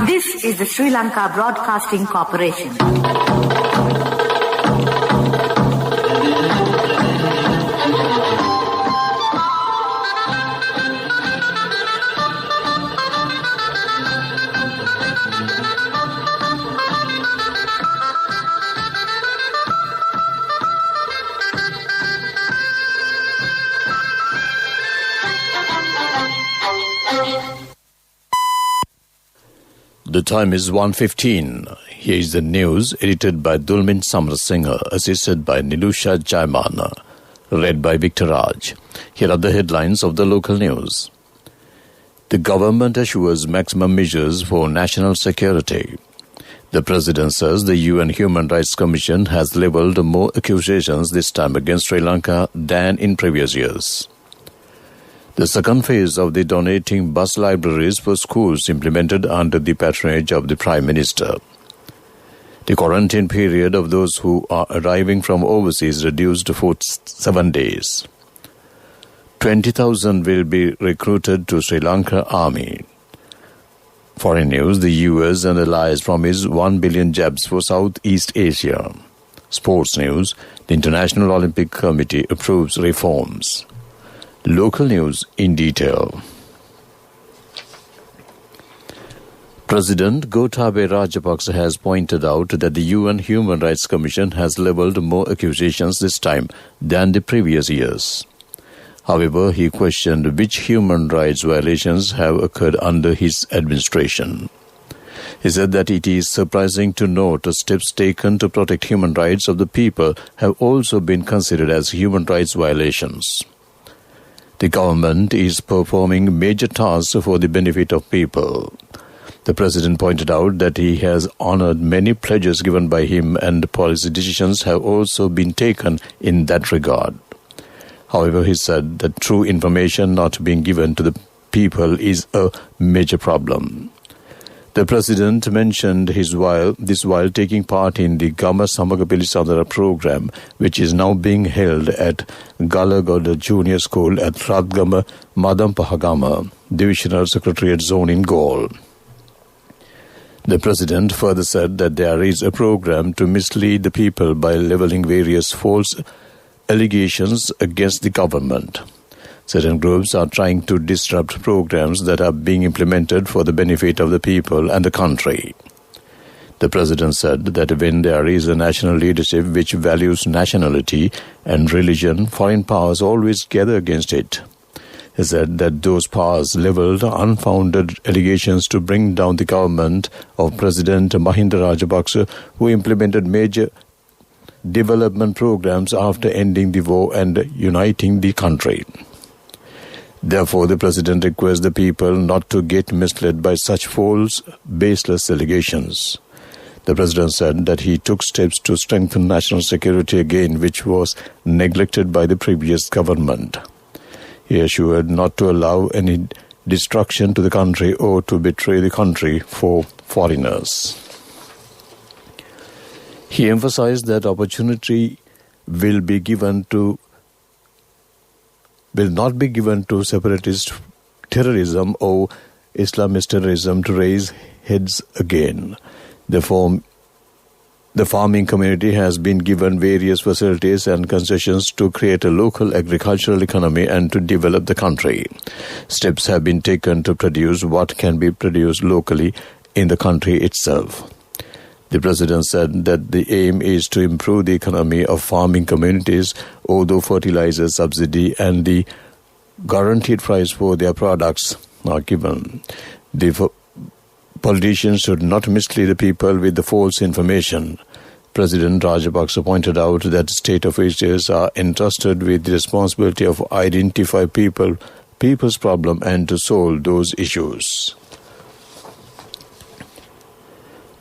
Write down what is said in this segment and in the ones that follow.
This is the Sri Lanka Broadcasting Corporation. The time is 1:15. Here is the news, edited by Dulmin Samrasinghe, assisted by Nilusha Jaimana, read by Victor Raj. Here are the headlines of the local news. The government assures maximum measures for national security. The President says the UN Human Rights Commission has levelled more accusations this time against Sri Lanka than in previous years. The second phase of the donating bus libraries for schools implemented under the patronage of the Prime Minister. The quarantine period of those who are arriving from overseas reduced for 7 days. 20,000 will be recruited to Sri Lanka Army. Foreign news, the US and allies promise 1 billion jabs for Southeast Asia. Sports news, the International Olympic Committee approves reforms. Local news in detail. President Gotabaya Rajapaksa has pointed out that the UN Human Rights Commission has levelled more accusations this time than the previous years. However, he questioned which human rights violations have occurred under his administration. He said that it is surprising to note the steps taken to protect human rights of the people have also been considered as human rights violations. The government is performing major tasks for the benefit of people. The President pointed out that he has honoured many pledges given by him and policy decisions have also been taken in that regard. However, he said that true information not being given to the people is a major problem. The President mentioned this while taking part in the Gama Samaga Pilisandara program, which is now being held at Galagoda Junior School at Radgama Madampahagama, Divisional Secretariat Zone in Galle. The President further said that there is a program to mislead the people by levelling various false allegations against the government. Certain groups are trying to disrupt programs that are being implemented for the benefit of the people and the country. The President said that when there is a national leadership which values nationality and religion, foreign powers always gather against it. He said that those powers levelled unfounded allegations to bring down the government of President Mahinda Rajapaksa, who implemented major development programs after ending the war and uniting the country. Therefore, the President requests the people not to get misled by such false, baseless allegations. The President said that he took steps to strengthen national security again, which was neglected by the previous government. He assured not to allow any destruction to the country or to betray the country for foreigners. He emphasized that opportunity will not be given to separatist terrorism or Islamist terrorism to raise heads again. The farming community has been given various facilities and concessions to create a local agricultural economy and to develop the country. Steps have been taken to produce what can be produced locally in the country itself. The President said that the aim is to improve the economy of farming communities, although fertilizer subsidy and the guaranteed price for their products are given. The politicians should not mislead the people with the false information. President Rajapaksa pointed out that state officials are entrusted with the responsibility of identify people's problem and to solve those issues.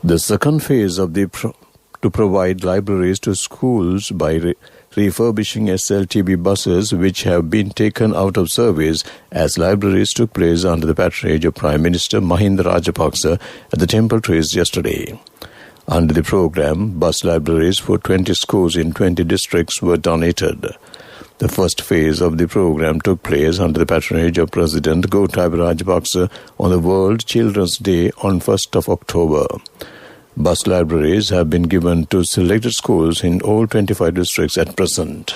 The second phase of to provide libraries to schools by refurbishing SLTB buses which have been taken out of service as libraries took place under the patronage of Prime Minister Mahinda Rajapaksa at the Temple Trees yesterday. Under the program, bus libraries for 20 schools in 20 districts were donated. The first phase of the program took place under the patronage of President Gotabaya Rajapaksa on the World Children's Day on 1st of October. Bus libraries have been given to selected schools in all 25 districts at present.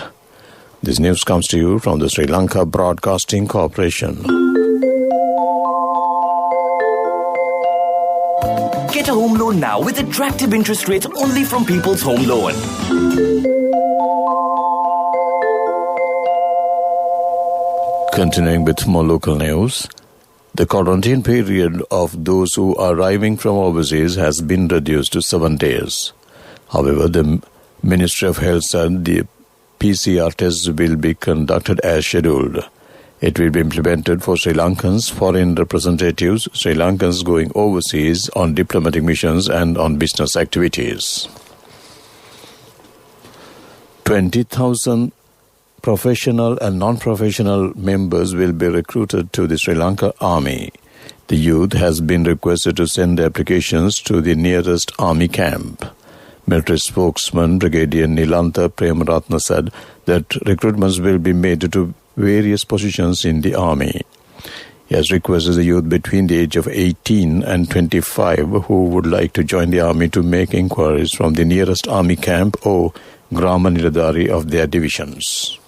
This news comes to you from the Sri Lanka Broadcasting Corporation. Get a home loan now with attractive interest rates only from People's Home Loan. Continuing with more local news, the quarantine period of those who are arriving from overseas has been reduced to 7 days. However, the Ministry of Health said the PCR tests will be conducted as scheduled. It will be implemented for Sri Lankans, foreign representatives, Sri Lankans going overseas on diplomatic missions and on business activities. 20,000 professional and non-professional members will be recruited to the Sri Lanka Army. The youth has been requested to send applications to the nearest army camp. Military spokesman Brigadier Nilantha Premaratna said that recruitments will be made to various positions in the army. He has requested the youth between the age of 18 and 25 who would like to join the army to make inquiries from the nearest army camp or Grama Niladhari of their divisions.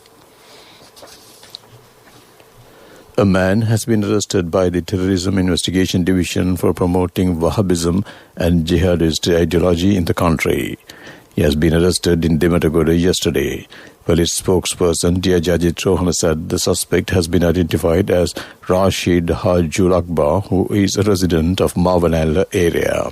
A man has been arrested by the Terrorism Investigation Division for promoting Wahhabism and jihadist ideology in the country. He has been arrested in Dimatagoda yesterday. Police spokesperson Diajajit Rohana said the suspect has been identified as Rashid Hajul Akbar, who is a resident of Mavanala area.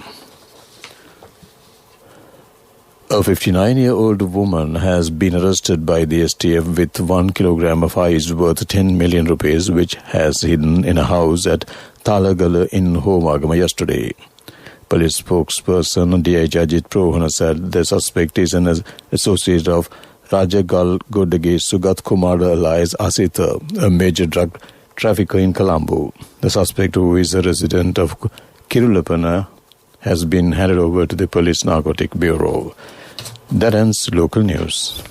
A 59-year-old woman has been arrested by the STF with 1 kilogram of ice worth 10 million rupees, which has hidden in a house at Talagala in Homagama yesterday. Police spokesperson Diajajit Rohana said the suspect is an associate of Rajagal Godage Sugat Kumar alias Asita, a major drug trafficker in Colombo. The suspect, who is a resident of Kirulapana, has been handed over to the Police Narcotic Bureau. That ends local news.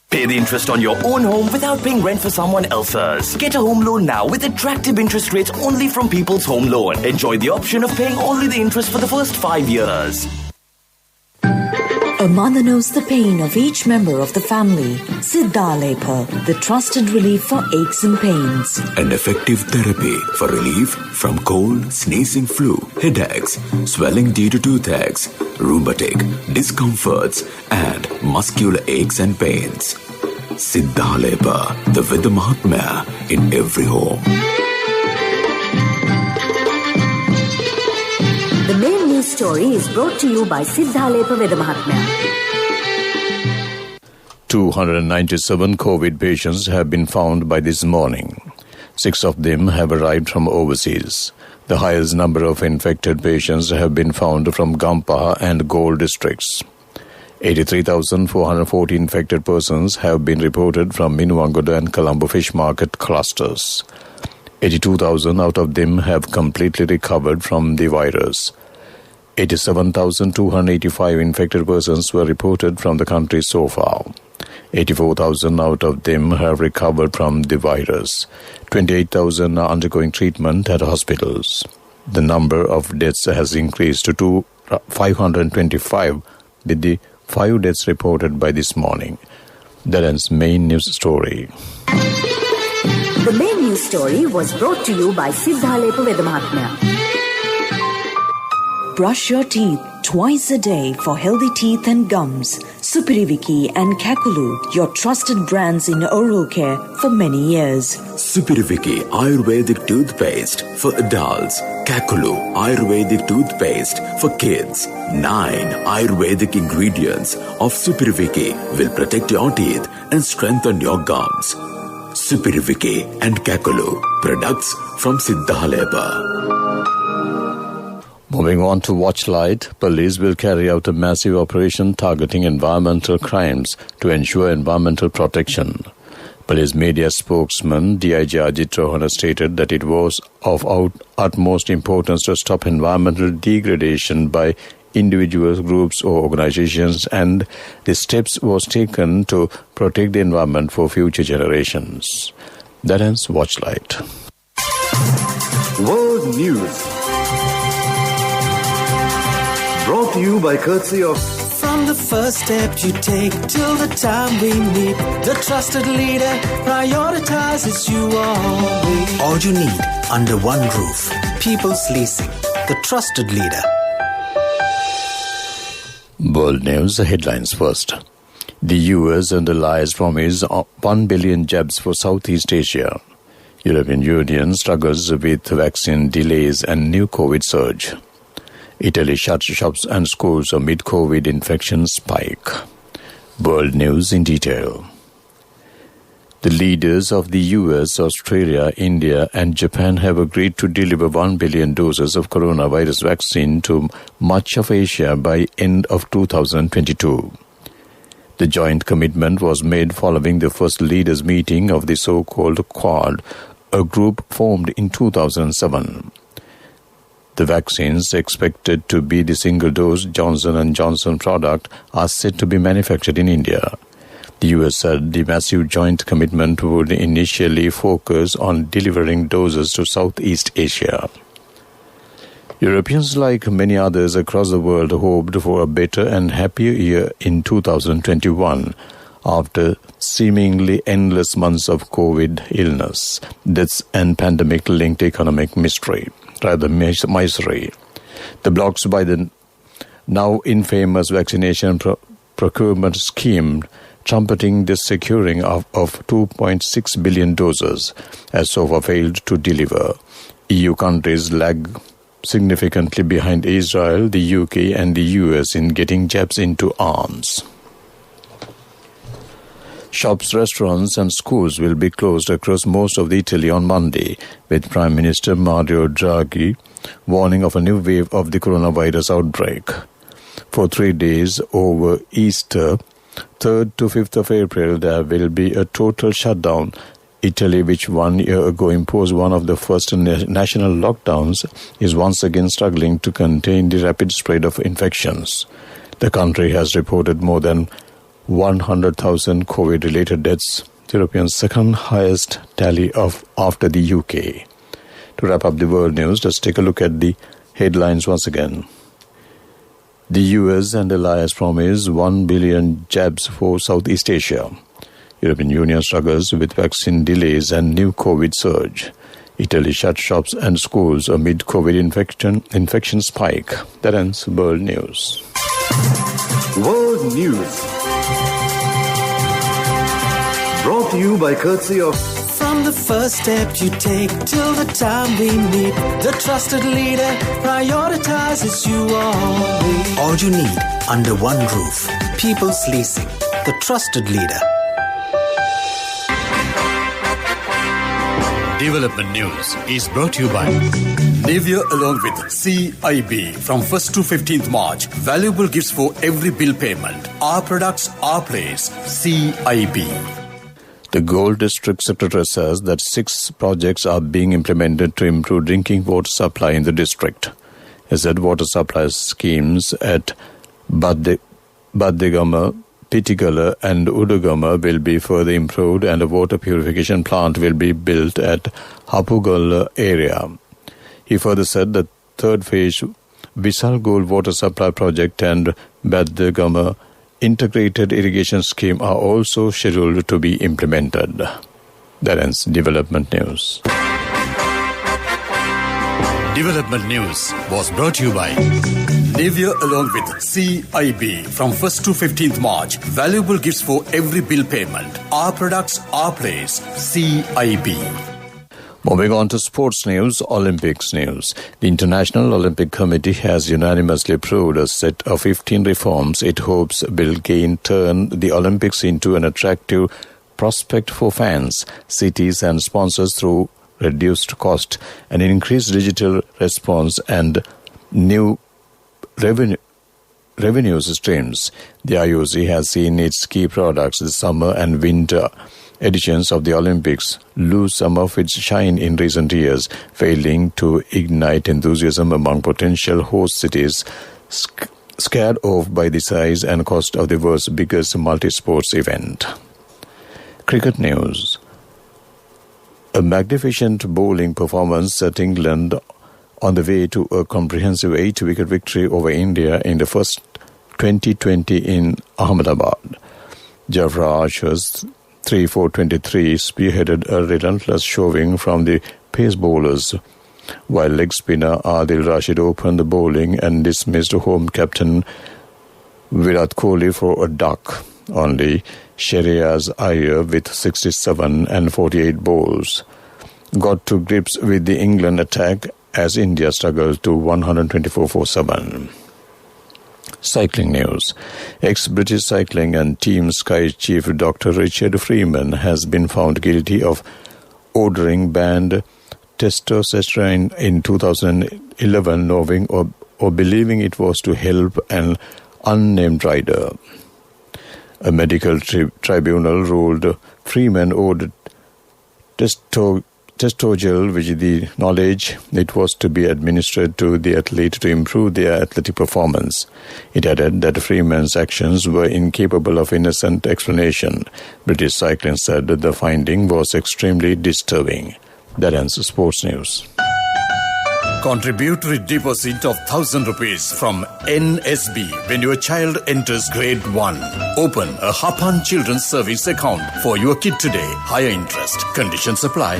Pay the interest on your own home without paying rent for someone else's. Get a home loan now with attractive interest rates only from People's Home Loan. Enjoy the option of paying only the interest for the first 5 years. A mother knows the pain of each member of the family. Siddhalepa, the trusted relief for aches and pains. An effective therapy for relief from cold, sneezing, flu, headaches, swelling due to toothaches, rheumatic, discomforts, and muscular aches and pains. Siddhalepa, the Vidya Mahatmya in every home. The main news story is brought to you by Siddhalepa Veda Mahatmya. 297 COVID patients have been found by this morning. 6 of them have arrived from overseas. The highest number of infected patients have been found from Gampaha and Galle districts. 83,440 infected persons have been reported from Minuwangoda and Colombo fish market clusters. 82,000 out of them have completely recovered from the virus. 87,285 infected persons were reported from the country so far. 84,000 out of them have recovered from the virus. 28,000 are undergoing treatment at hospitals. The number of deaths has increased to 525, with the 5 deaths reported by this morning. That ends main news story. The main news story was brought to you by Siddhalepa Veda Mahatmya. Brush your teeth twice a day for healthy teeth and gums. Supiriviki and Kakulu, your trusted brands in oral care for many years. Supiriviki Ayurvedic toothpaste for adults. Kakulu Ayurvedic toothpaste for kids. 9 Ayurvedic ingredients of Supiriviki will protect your teeth and strengthen your gums. Supiriviki and Kakulu, products from Siddhalepa. Moving on to Watchlight, police will carry out a massive operation targeting environmental crimes to ensure environmental protection. Police media spokesman DIG Ajit Rohana stated that it was of utmost importance to stop environmental degradation by individuals, groups or organizations, and the steps was taken to protect the environment for future generations. That ends Watchlight. World News. Brought to you by courtesy of... From the first step you take till the time we meet, the trusted leader prioritizes you always. All you need under one roof. People's Leasing, the trusted leader. World News headlines first. The US and allies promise 1 billion jabs for Southeast Asia. European Union struggles with vaccine delays and new COVID surge. Italy shuts shops and schools amid COVID infection spike. World News in detail. The leaders of the US, Australia, India and Japan have agreed to deliver 1 billion doses of coronavirus vaccine to much of Asia by end of 2022. The joint commitment was made following the first leaders' meeting of the so-called Quad, a group formed in 2007. The vaccines, expected to be the single-dose Johnson & Johnson product, are said to be manufactured in India. The US said the massive joint commitment would initially focus on delivering doses to Southeast Asia. Europeans, like many others across the world, hoped for a better and happier year in 2021 after seemingly endless months of COVID illness, deaths and pandemic-linked economic misery. The blocks by the now infamous vaccination procurement scheme trumpeting the securing of 2.6 billion doses has so far failed to deliver. EU countries lag significantly behind Israel, the UK and the US in getting jabs into arms. Shops, restaurants and schools will be closed across most of Italy on Monday, with Prime Minister Mario Draghi warning of a new wave of the coronavirus outbreak. For 3 days over Easter, 3rd to 5th of April, there will be a total shutdown. Italy, which 1 year ago imposed one of the first national lockdowns, is once again struggling to contain the rapid spread of infections. The country has reported more than 100,000 COVID-related deaths, Europe's second highest tally after the UK. To wrap up the world news, let's take a look at the headlines once again. The US and allies promise 1 billion jabs for Southeast Asia. European Union struggles with vaccine delays and new COVID surge. Italy shuts shops and schools amid COVID infection spike. That ends World News. World News. Brought to you by courtesy of... From the first step you take till the time we meet, the trusted leader prioritizes you always. All you need under one roof. People's Leasing, the trusted leader. Development News is brought to you by Nivea along with CIB from 1st to 15th March. Valuable gifts for every bill payment. Our products, our place. CIB. The Gold District Secretary says that 6 projects are being implemented to improve drinking water supply in the district. He said water supply schemes at Baddegama, Pittigala and Udagama will be further improved and a water purification plant will be built at Hapugala area. He further said the third phase Visal Gold Water Supply Project and Baddegama Integrated Irrigation Scheme are also scheduled to be implemented. That ends Development News. Development News was brought to you by Nivea along with CIB from 1st to 15th March. Valuable gifts for every bill payment. Our products, our place. CIB. Moving on to sports news, Olympics news. The International Olympic Committee has unanimously approved a set of 15 reforms it hopes will turn the Olympics into an attractive prospect for fans, cities and sponsors through reduced cost, an increased digital response and new revenue streams. The IOC has seen its key products, the summer and winter editions of the Olympics, lose some of its shine in recent years, failing to ignite enthusiasm among potential host cities. scared off by the size and cost of the world's biggest multi-sports event. Cricket news. A magnificent bowling performance set England on the way to a comprehensive 8-wicket victory over India in the first 2020 in Ahmedabad. Jafra Archer's 3-4-23 spearheaded a relentless shoving from the pace bowlers, while leg spinner Adil Rashid opened the bowling and dismissed home captain Virat Kohli for a duck. Only Shreyas Iyer with 67 and 48 balls got to grips with the England attack as India struggled to 124 for 7. Cycling news. Ex-British cycling and Team Sky chief Dr. Richard Freeman has been found guilty of ordering banned testosterone in 2011, knowing or believing it was to help an unnamed rider. A medical tribunal ruled Freeman ordered Testogel with the knowledge it was to be administered to the athlete to improve their athletic performance. It added that Freeman's actions were incapable of innocent explanation. British Cycling said that the finding was extremely disturbing. That ends sports news. Contributory deposit of 1,000 rupees from NSB when your child enters grade 1. Open a Hapan Children's Service account for your kid today. Higher interest. Conditions apply.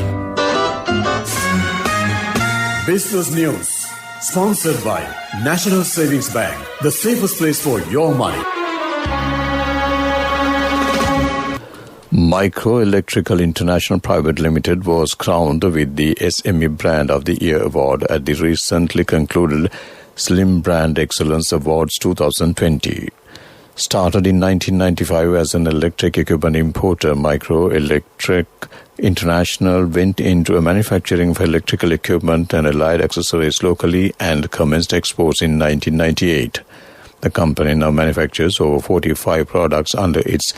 Business news. Sponsored by National Savings Bank. The safest place for your money. Micro Electrical International Private Limited was crowned with the SME Brand of the Year award at the recently concluded Slim Brand Excellence Awards 2020. Started in 1995 as an electric equipment importer, Micro Electric International went into a manufacturing of electrical equipment and allied accessories locally and commenced exports in 1998. The company now manufactures over 45 products under its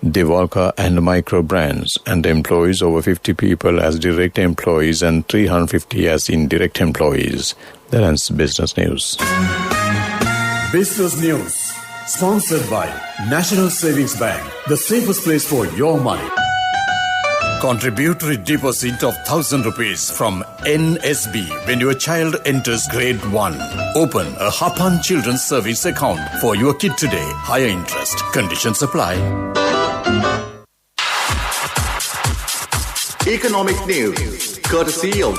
Devalka and Micro brands and employs over 50 people as direct employees and 350 as indirect employees. That ends business news. Business news. Sponsored by National Savings Bank. The safest place for your money. Contributory deposit of 1,000 rupees from NSB when your child enters grade 1. Open a Hapan Children's Service account for your kid today. Higher interest. Conditions apply. Economic news, courtesy of...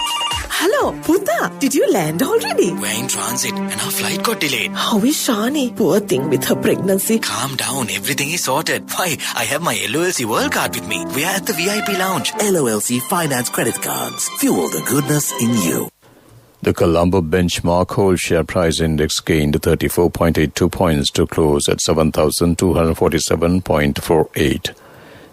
Hello, Puta. Did you land already? We're in transit and our flight got delayed. How is Shani? Poor thing with her pregnancy. Calm down, everything is sorted. Why, I have my LOLC World Card with me. We are at the VIP lounge. LOLC Finance Credit Cards. Fuel the goodness in you. The Colombo benchmark whole share price index gained 34.82 points to close at 7,247.48.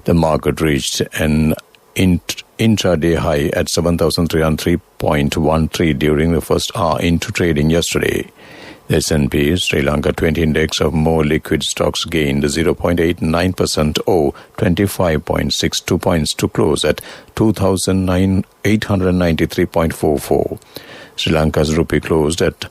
The market reached an intraday high at 7,303.13 during the first hour into trading yesterday. The S&P Sri Lanka 20 index of more liquid stocks gained 0.89% or 25.62 points to close at 2,893.44. Sri Lanka's rupee closed at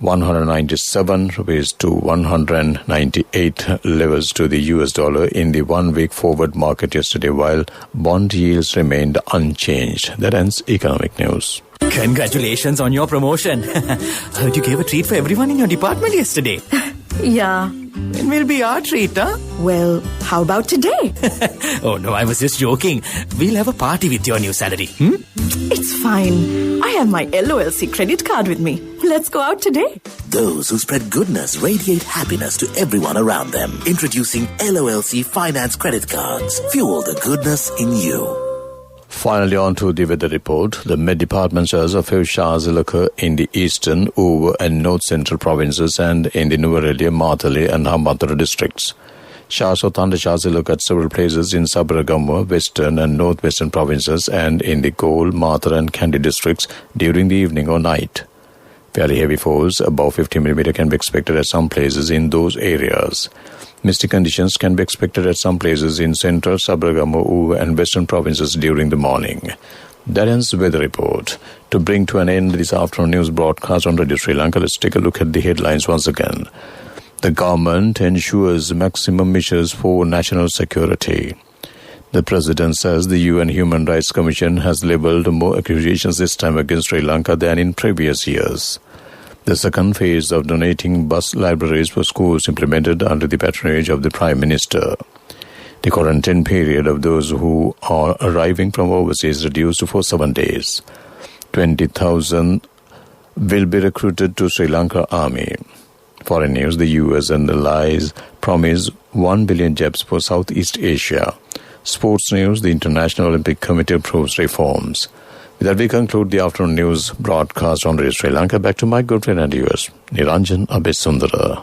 197 rupees to 198 levels to the US dollar in the 1-week forward market yesterday, while bond yields remained unchanged. That ends economic news. Congratulations on your promotion. Heard you gave a treat for everyone in your department yesterday. Yeah. It will be our treat, huh? Well, how about today? Oh no, I was just joking. We'll have a party with your new salary. It's fine. I have my LOLC credit card with me. Let's go out today. Those who spread goodness radiate happiness to everyone around them. Introducing LOLC Finance Credit Cards. Fuel the goodness in you. Finally, on to the weather report. The Met Department says a few showers will occur in the eastern, Over and north central provinces and in the Nuwara, Matale and Hambantota districts. Showers or thunder showers will occur at several places in Sabaragamuwa, western and northwestern provinces and in the Galle, Mathura and Kandy districts during the evening or night. Fairly heavy falls above 50 mm can be expected at some places in those areas. Misty conditions can be expected at some places in central, Sabaragamuwa, Uva and western provinces during the morning. That ends the weather report. To bring to an end this afternoon news broadcast on Radio Sri Lanka, let's take a look at the headlines once again. The government ensures maximum measures for national security. The President says the UN Human Rights Commission has labelled more accusations this time against Sri Lanka than in previous years. The second phase of donating bus libraries for schools implemented under the patronage of the Prime Minister. The quarantine period of those who are arriving from overseas reduced for 7 days. 20,000 will be recruited to Sri Lanka Army. Foreign news, the US and allies promise 1 billion jabs for Southeast Asia. Sports news, the International Olympic Committee approves reforms. With that, we conclude the afternoon news broadcast on Radio Sri Lanka. Back to my good friend and yours, Niranjan Abesundara.